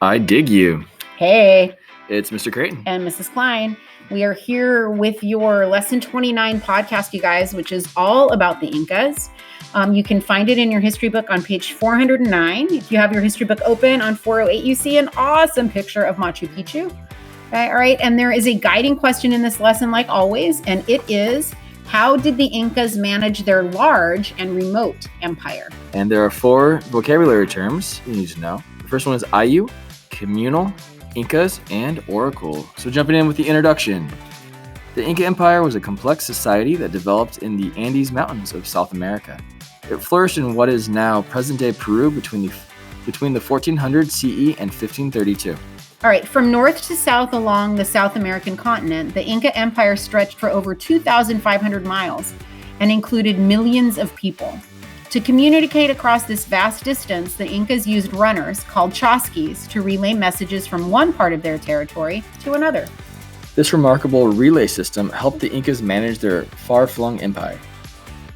I dig you. Hey, It's Mr. Creighton. and Mrs. Klein. We are here with your Lesson 29 podcast, you guys, which is all about the Incas. You can find it in your history book on page 409. If you have your history book open on 408, you see an awesome picture of Machu Picchu. Okay, all right, and there is a guiding question in this lesson, like always, and it is, how did the Incas manage their large and remote empire? And there are 4 vocabulary terms you need to know. The first one is Ayu, communal, Incas, and oracle. So jumping in with the introduction. The Inca Empire was a complex society that developed in the Andes Mountains of South America. It flourished in what is now present-day Peru between the 1400 CE and 1532. All right, from north to south along the South American continent, the Inca Empire stretched for over 2,500 miles and included millions of people. To communicate across this vast distance, the Incas used runners, called chasquis, to relay messages from one part of their territory to another. This remarkable relay system helped the Incas manage their far-flung empire.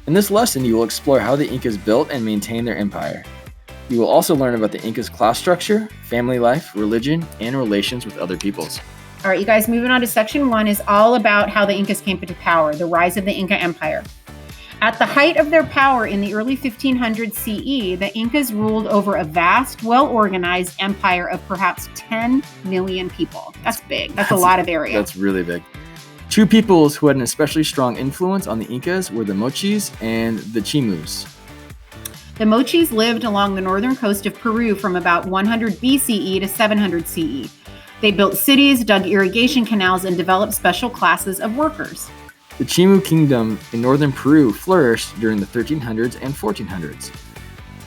In this lesson, you will explore how the Incas built and maintained their empire. You will also learn about the Incas' class structure, family life, religion, and relations with other peoples. All right, you guys, moving on to section 1 is all about how the Incas came into power, the rise of the Inca Empire. At the height of their power in the early 1500s CE, the Incas ruled over a vast, well-organized empire of perhaps 10 million people. That's big. That's a lot of area. That's really big. 2 peoples who had an especially strong influence on the Incas were the Mochis and the Chimus. The Mochis lived along the northern coast of Peru from about 100 BCE to 700 CE. They built cities, dug irrigation canals, and developed special classes of workers. The Chimu kingdom in northern Peru flourished during the 1300s and 1400s.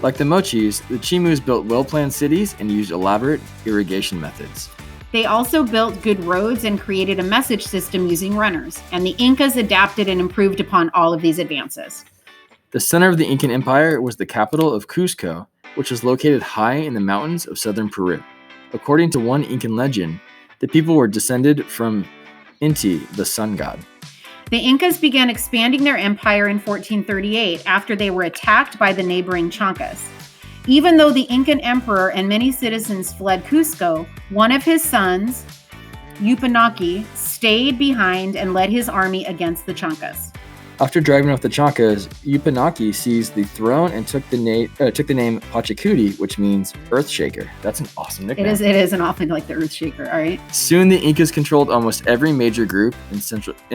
Like the Mochis, the Chimus built well-planned cities and used elaborate irrigation methods. They also built good roads and created a message system using runners, and the Incas adapted and improved upon all of these advances. The center of the Incan Empire was the capital of Cusco, which was located high in the mountains of southern Peru. According to one Incan legend, the people were descended from Inti, the sun god. The Incas began expanding their empire in 1438 after they were attacked by the neighboring Chancas. Even though the Incan emperor and many citizens fled Cusco, one of his sons, Yupanqui, stayed behind and led his army against the Chancas. After driving off the Chancas, Yupanqui seized the throne and took the name Pachacuti, which means Earthshaker. That's an awesome nickname. It is an awful like the Earthshaker, all right? Soon the Incas controlled almost every major group in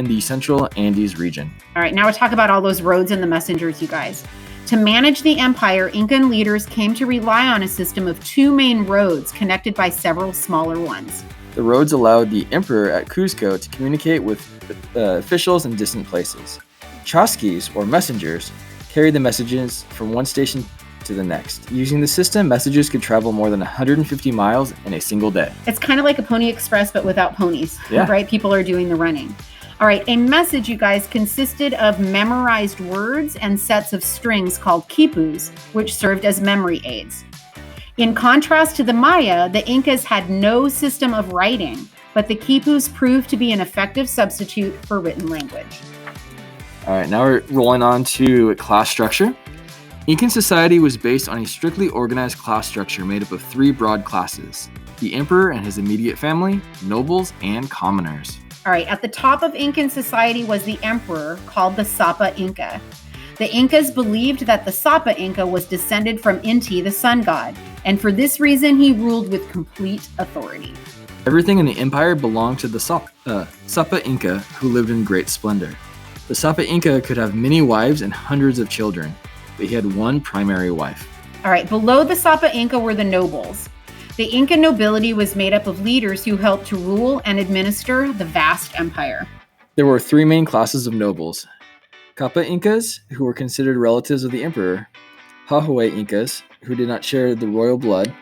the central Andes region. All right, now we'll talk about all those roads and the messengers, you guys. To manage the empire, Incan leaders came to rely on a system of 2 main roads connected by several smaller ones. The roads allowed the emperor at Cusco to communicate with officials in distant places. Chasquis, or messengers, carried the messages from one station to the next. Using the system, messages could travel more than 150 miles in a single day. It's kind of like a Pony Express, but without ponies, Yeah. Right? People are doing the running. All right, a message, you guys, consisted of memorized words and sets of strings called quipus, which served as memory aids. In contrast to the Maya, the Incas had no system of writing, but the quipus proved to be an effective substitute for written language. All right, now we're rolling on to class structure. Incan society was based on a strictly organized class structure made up of 3 broad classes: the emperor and his immediate family, nobles, and commoners. All right, at the top of Incan society was the emperor, called the Sapa Inca. The Incas believed that the Sapa Inca was descended from Inti, the sun god, and for this reason he ruled with complete authority. Everything in the empire belonged to the Sapa Inca, who lived in great splendor. The Sapa Inca could have many wives and hundreds of children, but he had one primary wife. All right, below the Sapa Inca were the nobles. The Inca nobility was made up of leaders who helped to rule and administer the vast empire. There were 3 main classes of nobles: Capa Incas, who were considered relatives of the emperor; Hahue Incas, who did not share the royal blood;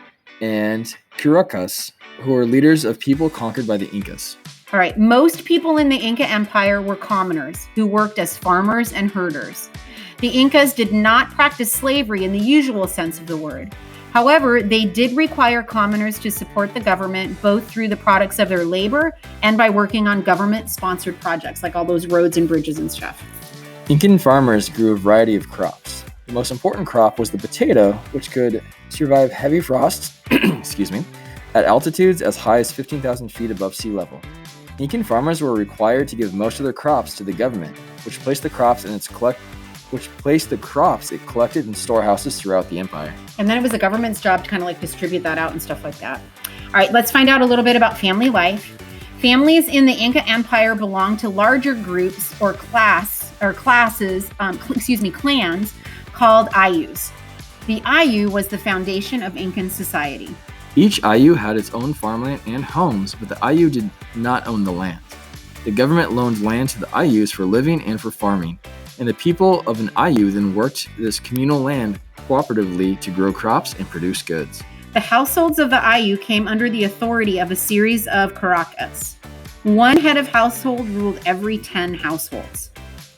and Curacas, who were leaders of people conquered by the Incas. All right, most people in the Inca Empire were commoners who worked as farmers and herders. The Incas did not practice slavery in the usual sense of the word. However, they did require commoners to support the government both through the products of their labor and by working on government-sponsored projects like all those roads and bridges and stuff. Incan farmers grew a variety of crops. The most important crop was the potato, which could survive heavy frosts at altitudes as high as 15,000 feet above sea level. Incan farmers were required to give most of their crops to the government, which placed the crops it collected in storehouses throughout the empire. And then it was the government's job to kind of like distribute that out and stuff like that. All right, let's find out a little bit about family life. Families in the Inca Empire belonged to larger groups or clans called ayus. The ayu was the foundation of Incan society. Each ayu had its own farmland and homes, but the ayu did not own the land. The government loaned land to the ayus for living and for farming, and the people of an ayu then worked this communal land cooperatively to grow crops and produce goods. The households of the ayu came under the authority of a series of caracas. One head of household ruled every 10 households.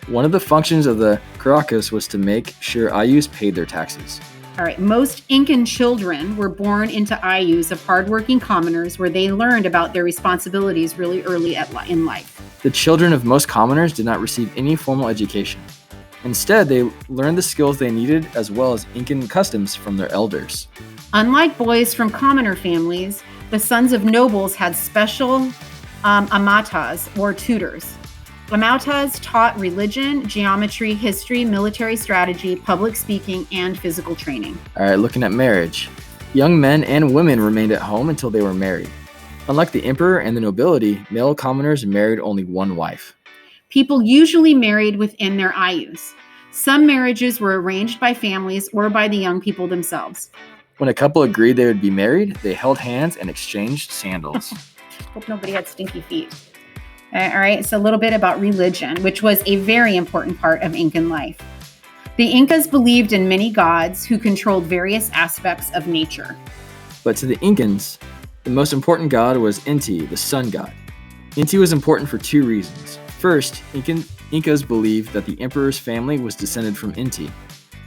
One of the functions of the caracas was to make sure ayus paid their taxes. All right, most Incan children were born into ayus of hardworking commoners where they learned about their responsibilities really early in life. The children of most commoners did not receive any formal education. Instead, they learned the skills they needed as well as Incan customs from their elders. Unlike boys from commoner families, the sons of nobles had special amatas or tutors. Amatas taught religion, geometry, history, military strategy, public speaking, and physical training. All right, looking at marriage. Young men and women remained at home until they were married. Unlike the emperor and the nobility, male commoners married only one wife. People usually married within their ayus. Some marriages were arranged by families or by the young people themselves. When a couple agreed they would be married, they held hands and exchanged sandals. Hope nobody had stinky feet. All right, so a little bit about religion, which was a very important part of Incan life. The Incas believed in many gods who controlled various aspects of nature. But to the Incans, the most important god was Inti, the sun god. Inti was important for two reasons. First, Incas believed that the emperor's family was descended from Inti.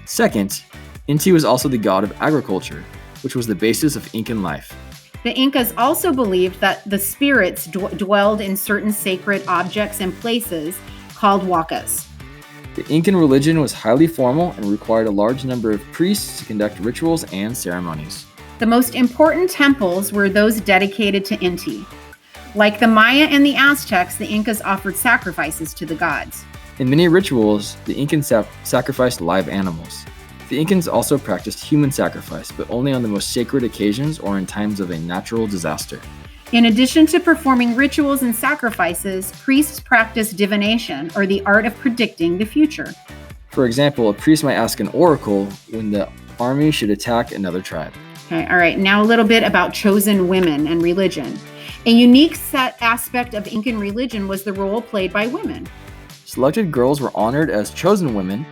Second, Inti was also the god of agriculture, which was the basis of Incan life. The Incas also believed that the spirits dwelled in certain sacred objects and places called huacas. The Incan religion was highly formal and required a large number of priests to conduct rituals and ceremonies. The most important temples were those dedicated to Inti. Like the Maya and the Aztecs, the Incas offered sacrifices to the gods. In many rituals, the Incans sacrificed live animals. The Incans also practiced human sacrifice, but only on the most sacred occasions or in times of a natural disaster. In addition to performing rituals and sacrifices, priests practiced divination, or the art of predicting the future. For example, a priest might ask an oracle when the army should attack another tribe. Okay, all right, now a little bit about chosen women and religion. A unique aspect of Incan religion was the role played by women. Selected girls were honored as chosen women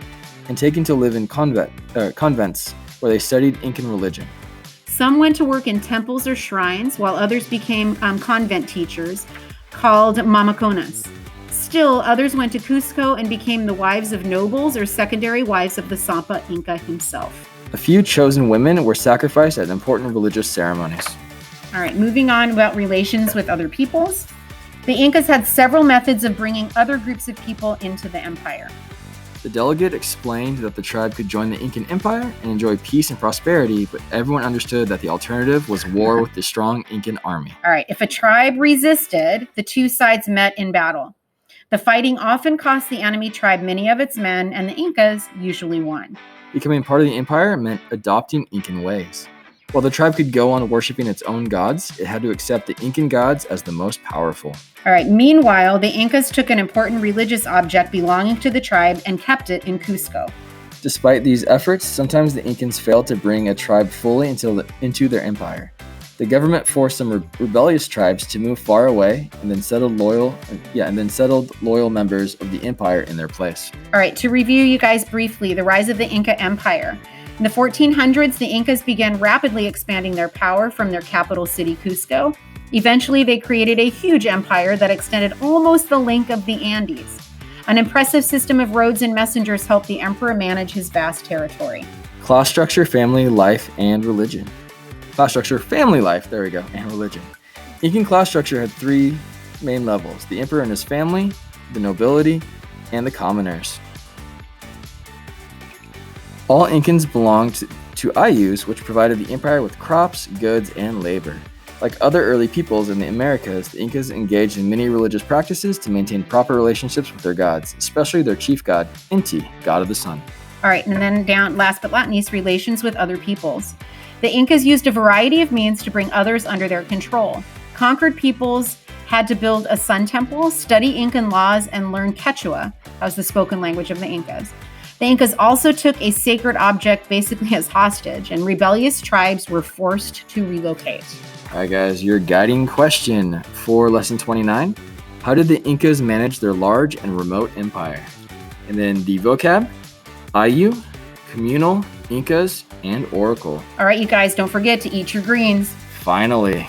and taken to live in convents where they studied Incan religion. Some went to work in temples or shrines, while others became convent teachers called mamaconas. Still, others went to Cusco and became the wives of nobles or secondary wives of the Sampa Inca himself. A few chosen women were sacrificed at important religious ceremonies. All right, moving on about relations with other peoples. The Incas had several methods of bringing other groups of people into the empire. The delegate explained that the tribe could join the Incan Empire and enjoy peace and prosperity, but everyone understood that the alternative was war with the strong Incan army. All right, if a tribe resisted, the two sides met in battle. The fighting often cost the enemy tribe many of its men, and the Incas usually won. Becoming part of the empire meant adopting Incan ways. While the tribe could go on worshiping its own gods, it had to accept the Incan gods as the most powerful. All right, meanwhile, the Incas took an important religious object belonging to the tribe and kept it in Cusco. Despite these efforts, sometimes the Incans failed to bring a tribe fully into their empire. The government forced some rebellious tribes to move far away and then settled loyal members of the empire in their place. All right, to review you guys briefly, the rise of the Inca Empire. In the 1400s, the Incas began rapidly expanding their power from their capital city, Cusco. Eventually, they created a huge empire that extended almost the length of the Andes. An impressive system of roads and messengers helped the emperor manage his vast territory. Class structure, family life, and religion. Class structure, family life, there we go, and religion. Incan class structure had three main levels: the emperor and his family, the nobility, and the commoners. All Incans belonged to ayus, which provided the empire with crops, goods, and labor. Like other early peoples in the Americas, the Incas engaged in many religious practices to maintain proper relationships with their gods, especially their chief god, Inti, god of the sun. All right, and then down, last but not least, relations with other peoples. The Incas used a variety of means to bring others under their control. Conquered peoples had to build a sun temple, study Incan laws, and learn Quechua, that was the spoken language of the Incas. The Incas also took a sacred object basically as hostage, and rebellious tribes were forced to relocate. All right, guys, your guiding question for lesson 29. How did the Incas manage their large and remote empire? And then the vocab, Ayu, communal, Incas, and oracle. All right, you guys, don't forget to eat your greens. Finally.